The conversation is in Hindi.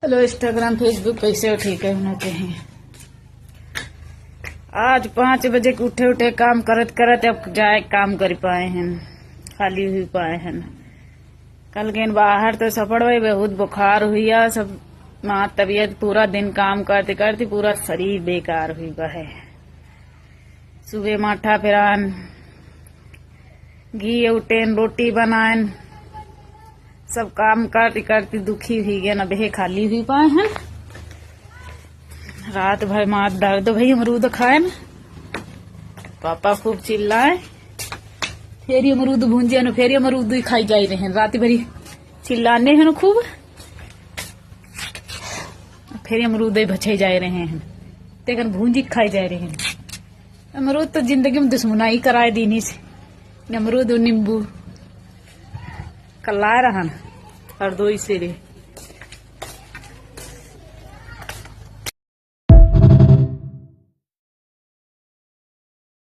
हेलो इंस्टाग्राम फेसबुक कैसे हो? ठीक है होना चाहिए। आज 5 बजे के उठे काम करत करत अब जाए काम कर पाए हैं, खाली हुई पाए हैं। कल गए बाहर तो सफर हुई, बहुत बुखार हुई है सब। माँ तबीयत पूरा दिन काम करते करते पूरा शरीर बेकार हुई है। सुबह माठा फिरान घी उठेन रोटी बनाएन, सब काम करती करती दुखी हुई गए, न बेहे खाली हुई पाए हैं। रात भर माँ दर्द भई, अमरूद खाए न पापा खूब चिल्लाए, फेरी अमरूद भूंजे न फेरी अमरूद ही खाई जाए रहे। रात भरी चिल्लाने हैं खूब, फेरी अमरूद ही भछे जाए रहे हैं, तेकन भूंजी खाई जाए रहे हैं। अमरूद तो जिंदगी में दुश्मनाई कराए दीनी से। अमरूद नींबू कल्ला रहा और 2 से